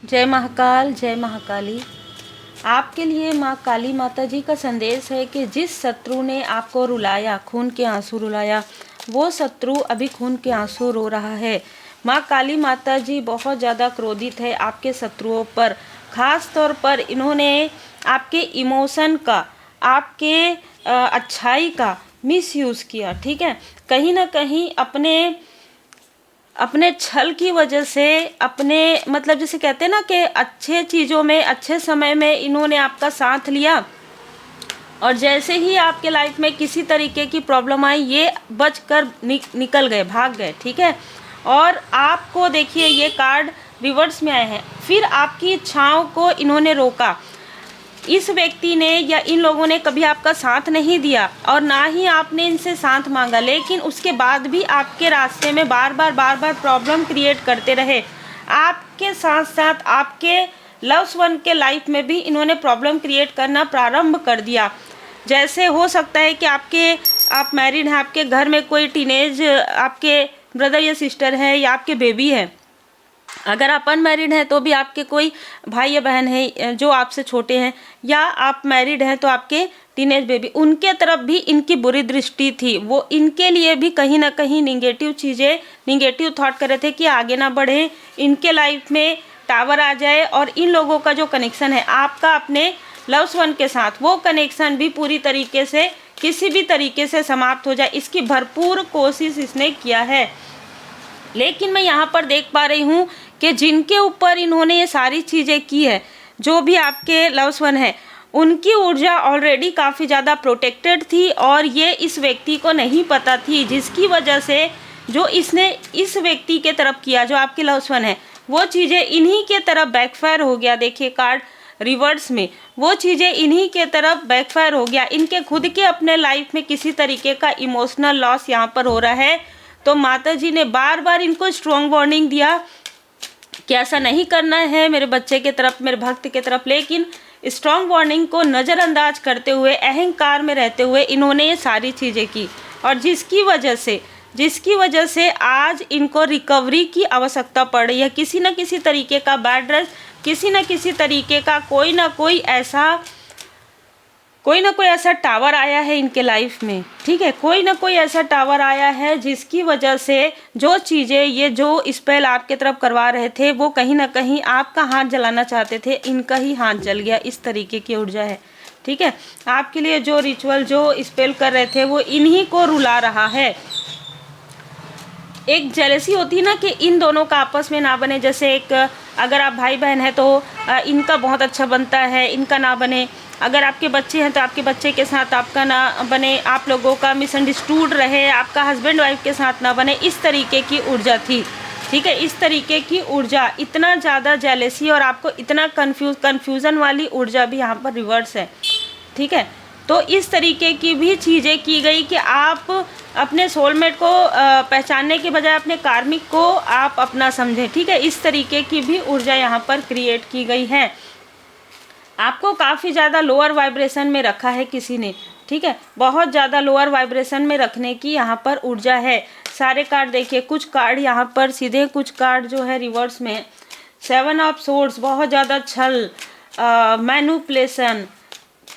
जय महाकाल, जय महाकाली। आपके लिए माँ काली माता जी का संदेश है कि जिस शत्रु ने आपको रुलाया, खून के आंसू रुलाया, वो शत्रु अभी खून के आंसू रो रहा है। माँ काली माता जी बहुत ज़्यादा क्रोधित है आपके शत्रुओं पर। ख़ास तौर पर इन्होंने आपके इमोशन का, आपके अच्छाई का मिसयूज़ किया। ठीक है, कहीं ना कहीं अपने छल की वजह से, अपने मतलब जैसे कहते हैं ना कि अच्छे चीज़ों में, अच्छे समय में इन्होंने आपका साथ लिया और जैसे ही आपके लाइफ में किसी तरीके की प्रॉब्लम आई, ये बचकर निकल गए, भाग गए। ठीक है, और आपको देखिए ये कार्ड रिवर्स में आए हैं। फिर आपकी इच्छाओं को इन्होंने रोका। इस व्यक्ति ने या इन लोगों ने कभी आपका साथ नहीं दिया और ना ही आपने इनसे साथ मांगा, लेकिन उसके बाद भी आपके रास्ते में बार बार प्रॉब्लम क्रिएट करते रहे। आपके साथ साथ आपके लव्स वन के लाइफ में भी इन्होंने प्रॉब्लम क्रिएट करना प्रारंभ कर दिया। जैसे हो सकता है कि आप मैरिड हैं, आपके घर में कोई टीनेज आपके ब्रदर या सिस्टर है या आपके बेबी है। अगर आप अनमैरिड हैं तो भी आपके कोई भाई या बहन है जो आपसे छोटे हैं, या आप मैरिड हैं तो आपके टीनेज बेबी, उनके तरफ भी इनकी बुरी दृष्टि थी। वो इनके लिए भी कहीं ना कहीं निगेटिव चीज़ें, निगेटिव थॉट कर रहे थे कि आगे ना बढ़े, इनके लाइफ में टावर आ जाए और इन लोगों का जो कनेक्शन है आपका अपने लव्स वन के साथ, वो कनेक्शन भी पूरी तरीके से किसी भी तरीके से समाप्त हो जाए, इसकी भरपूर कोशिश इसने किया है। लेकिन मैं यहाँ पर देख पा रही हूँ कि जिनके ऊपर इन्होंने ये सारी चीज़ें की है, जो भी आपके लव्स वन है, उनकी ऊर्जा ऑलरेडी काफ़ी ज़्यादा प्रोटेक्टेड थी और ये इस व्यक्ति को नहीं पता थी, जिसकी वजह से जो इसने इस व्यक्ति के तरफ किया, जो आपके लव्स वन है, वो चीज़ें इन्हीं के तरफ बैकफायर हो गया। देखिए कार्ड रिवर्स में, वो चीज़ें इन्हीं के तरफ बैकफायर हो गया। इनके खुद के अपने लाइफ में किसी तरीके का इमोशनल लॉस यहाँ पर हो रहा है। तो माता जी ने बार बार इनको स्ट्रॉन्ग वार्निंग दिया कि ऐसा नहीं करना है मेरे बच्चे के तरफ, मेरे भक्त के तरफ, लेकिन स्ट्रॉन्ग वार्निंग को नज़रअंदाज करते हुए, अहंकार में रहते हुए इन्होंने ये सारी चीज़ें की, और जिसकी वजह से आज इनको रिकवरी की आवश्यकता पड़ रही है। किसी न किसी तरीके का बैड रश, किसी न किसी तरीके का कोई ना कोई ऐसा टावर आया है इनके लाइफ में। ठीक है, कोई ना कोई ऐसा टावर आया है जिसकी वजह से जो चीज़ें, ये जो स्पेल आपके तरफ करवा रहे थे, वो कहीं ना कहीं आपका हाथ जलाना चाहते थे, इनका ही हाथ जल गया। इस तरीके की ऊर्जा है। ठीक है, आपके लिए जो रिचुअल, जो स्पेल कर रहे थे, वो इन्हीं को रुला रहा है। एक जेलसी होती है ना कि इन दोनों का आपस में ना बने। जैसे एक अगर आप भाई बहन हैं तो इनका बहुत अच्छा बनता है, इनका ना बने। अगर आपके बच्चे हैं तो आपके बच्चे के साथ आपका ना बने, आप लोगों का मिसअंडरस्टूड रहे, आपका हस्बैंड वाइफ के साथ ना बने। इस तरीके की ऊर्जा थी। ठीक है, इस तरीके की ऊर्जा, इतना ज़्यादा जेलसी और आपको इतना कन्फ्यूज़न वाली ऊर्जा भी यहाँ पर रिवर्स है। ठीक है, तो इस तरीके की भी चीज़ें की गई कि आप अपने सोलमेट को पहचानने के बजाय अपने कार्मिक को आप अपना समझें। ठीक है, इस तरीके की भी ऊर्जा यहाँ पर क्रिएट की गई है। आपको काफ़ी ज़्यादा लोअर वाइब्रेशन में रखा है किसी ने। ठीक है, बहुत ज़्यादा लोअर वाइब्रेशन में रखने की यहाँ पर ऊर्जा है। सारे कार्ड देखिए, कुछ कार्ड यहाँ पर सीधे, कुछ कार्ड जो है रिवर्स में। 7 ऑफ सोर्ड्स, बहुत ज़्यादा छल, मैनिपुलेशन,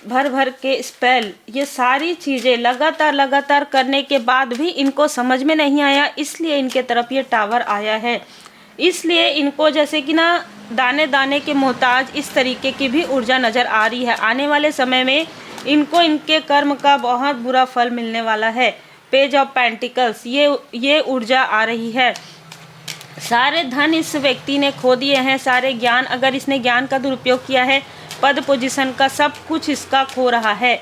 भर के स्पेल, ये सारी चीज़ें लगातार करने के बाद भी इनको समझ में नहीं आया, इसलिए इनके तरफ ये टावर आया है। इसलिए इनको जैसे कि ना दाने दाने के मोहताज, इस तरीके की भी ऊर्जा नज़र आ रही है। आने वाले समय में इनको इनके कर्म का बहुत बुरा फल मिलने वाला है। पेज ऑफ पेंटिकल्स, ये ऊर्जा आ रही है। सारे धन इस व्यक्ति ने खो दिए हैं, सारे ज्ञान, अगर इसने ज्ञान का दुरुपयोग किया है, पद पोजीशन का, सब कुछ इसका खो रहा है।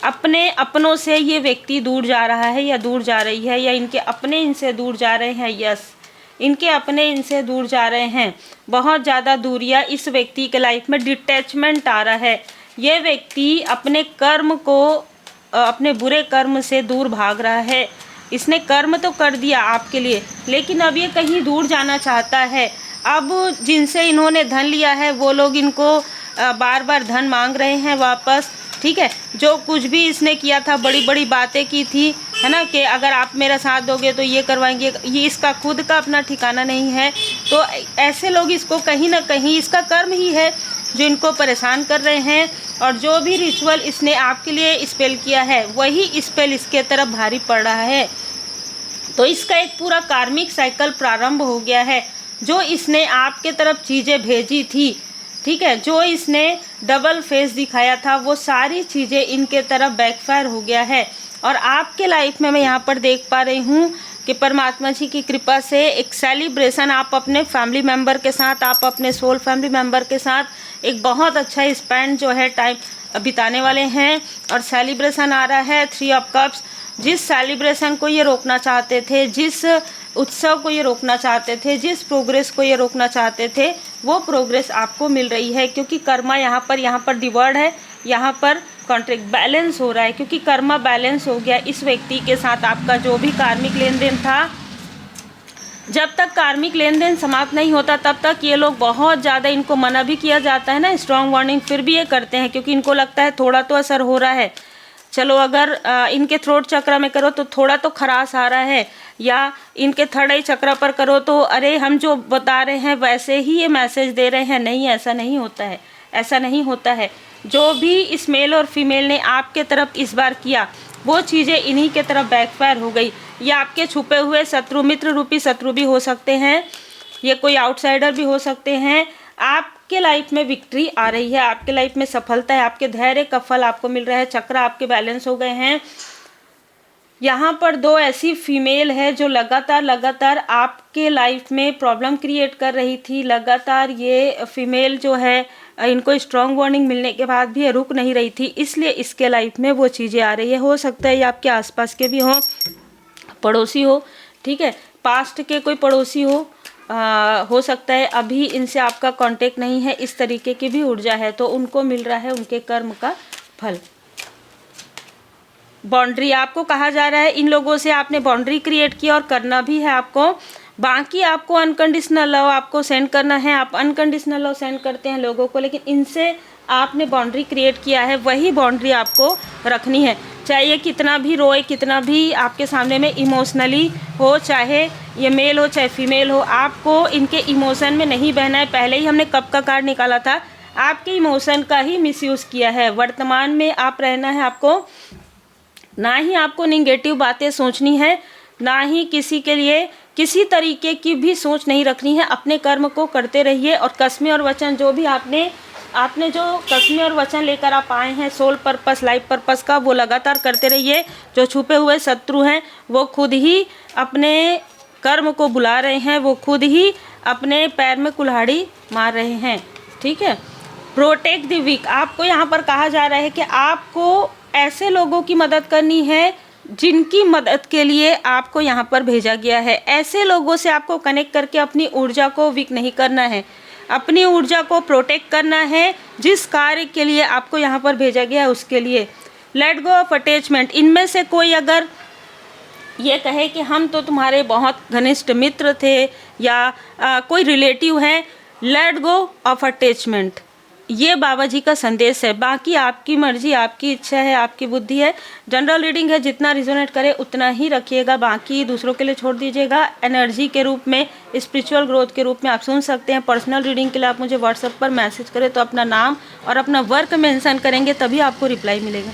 अपने अपनों से ये व्यक्ति दूर जा रहा है या दूर जा रही है, या इनके अपने इनसे दूर जा रहे हैं। यस, इनके अपने इनसे दूर जा रहे हैं। बहुत ज़्यादा दूरियां इस व्यक्ति के लाइफ में, डिटैचमेंट आ रहा है। ये व्यक्ति अपने कर्म को, अपने बुरे कर्म से दूर भाग रहा है। इसने कर्म तो कर दिया आपके लिए, लेकिन अब ये कहीं दूर जाना चाहता है। अब जिनसे इन्होंने धन लिया है वो लोग इनको बार बार धन मांग रहे हैं वापस। ठीक है, जो कुछ भी इसने किया था, बड़ी बड़ी बातें की थी, है ना, कि अगर आप मेरा साथ दोगे तो ये करवाएंगे, ये इसका खुद का अपना ठिकाना नहीं है। तो ऐसे लोग इसको कहीं ना कहीं इसका कर्म ही है जो इनको परेशान कर रहे हैं, और जो भी रिचुअल इसने आपके लिए स्पेल किया है वही स्पेल इसके तरफ भारी पड़ रहा है। तो इसका एक पूरा कार्मिक साइकिल प्रारंभ हो गया है। जो इसने आपके तरफ चीज़ें भेजी थी, ठीक है, जो इसने डबल फेस दिखाया था, वो सारी चीज़ें इनके तरफ बैकफायर हो गया है। और आपके लाइफ में मैं यहाँ पर देख पा रही हूँ कि परमात्मा जी की कृपा से एक सेलिब्रेशन आप अपने फैमिली मेम्बर के साथ, आप अपने सोल फैमिली मेम्बर के साथ एक बहुत अच्छा स्पेंड जो है टाइम बिताने वाले हैं। और सेलिब्रेशन आ रहा है 3 ऑफ कप्स। जिस सेलिब्रेशन को ये रोकना चाहते थे, जिस उत्सव को ये रोकना चाहते थे, जिस प्रोग्रेस को ये रोकना चाहते थे, वो प्रोग्रेस आपको मिल रही है। क्योंकि कर्मा यहाँ पर डिवर्ड है, यहाँ पर कॉन्ट्रैक्ट बैलेंस हो रहा है, क्योंकि कर्मा बैलेंस हो गया इस व्यक्ति के साथ। आपका जो भी कार्मिक लेन देन था, जब तक कार्मिक लेन देन समाप्त नहीं होता तब तक ये लोग बहुत ज़्यादा, इनको मना भी किया जाता है ना, स्ट्रॉन्ग वार्निंग, फिर भी ये करते हैं क्योंकि इनको लगता है थोड़ा तो असर हो रहा है। चलो अगर इनके थ्रोट चक्र में करो तो थोड़ा तो खराश आ रहा है, या इनके थर्ड आई चक्र पर करो तो अरे हम जो बता रहे हैं वैसे ही ये मैसेज दे रहे हैं। नहीं, ऐसा नहीं होता है, ऐसा नहीं होता है। जो भी इस मेल और फीमेल ने आपके तरफ इस बार किया, वो चीज़ें इन्हीं के तरफ बैकफायर हो गई। ये आपके छुपे हुए शत्रु, मित्र रूपी शत्रु भी हो सकते हैं, ये कोई आउटसाइडर भी हो सकते हैं। आपके लाइफ में विक्ट्री आ रही है, आपके लाइफ में सफलता है, आपके धैर्य का फल आपको मिल रहा है, चक्र आपके बैलेंस हो गए हैं। यहाँ पर 2 ऐसी फीमेल है जो लगातार आपके लाइफ में प्रॉब्लम क्रिएट कर रही थी। लगातार ये फीमेल जो है, इनको स्ट्रॉन्ग वार्निंग मिलने के बाद भी ये रुक नहीं रही थी, इसलिए इसके लाइफ में वो चीज़ें आ रही है। हो सकता है ये आपके आसपास के भी हों, पड़ोसी हो, ठीक है, पास्ट के कोई पड़ोसी हो सकता है अभी इनसे आपका कांटेक्ट नहीं है, इस तरीके की भी ऊर्जा है, तो उनको मिल रहा है उनके कर्म का फल। बाउंड्री आपको कहा जा रहा है, इन लोगों से आपने बाउंड्री क्रिएट किया और करना भी है आपको। बाकी आपको अनकंडीशनल लव आपको सेंड करना है, आप अनकंडीशनल लव सेंड करते हैं लोगों को, लेकिन इनसे आपने बाउंड्री क्रिएट किया है, वही बाउंड्री आपको रखनी है। चाहे ये कितना भी रोए, कितना भी आपके सामने में इमोशनली हो, चाहे ये मेल हो चाहे फीमेल हो, आपको इनके इमोशन में नहीं बहना है। पहले ही हमने कप का कार्ड निकाला था, आपके इमोशन का ही मिसयूज़ किया है। वर्तमान में आप रहना है आपको, ना ही आपको निगेटिव बातें सोचनी है, ना ही किसी के लिए किसी तरीके की भी सोच नहीं रखनी है। अपने कर्म को करते रहिए, और कसमें और वचन जो भी आपने जो कसमें और वचन लेकर आप आए हैं सोल पर्पस, लाइफ पर्पस का, वो लगातार करते रहिए। जो छुपे हुए शत्रु हैं वो खुद ही अपने कर्म को बुला रहे हैं, वो खुद ही अपने पैर में कुल्हाड़ी मार रहे हैं, ठीक है। प्रोटेक्ट द वीक, आपको यहाँ पर कहा जा रहा है कि आपको ऐसे लोगों की मदद करनी है जिनकी मदद के लिए आपको यहाँ पर भेजा गया है। ऐसे लोगों से आपको कनेक्ट करके अपनी ऊर्जा को वीक नहीं करना है, अपनी ऊर्जा को प्रोटेक्ट करना है। जिस कार्य के लिए आपको यहाँ पर भेजा गया है उसके लिए लेट गो ऑफ अटैचमेंट। इनमें से कोई अगर ये कहे कि हम तो तुम्हारे बहुत घनिष्ठ मित्र थे, या कोई रिलेटिव है, लेट गो ऑफ अटैचमेंट, ये बाबा जी का संदेश है। बाकी आपकी मर्जी, आपकी इच्छा है, आपकी बुद्धि है। जनरल रीडिंग है, जितना रिजोनेट करे उतना ही रखिएगा, बाकी दूसरों के लिए छोड़ दीजिएगा। एनर्जी के रूप में, स्पिरिचुअल ग्रोथ के रूप में आप सुन सकते हैं। पर्सनल रीडिंग के लिए आप मुझे व्हाट्सएप पर मैसेज करें तो अपना नाम और अपना वर्क मेंशन करेंगे, तभी आपको रिप्लाई मिलेगा।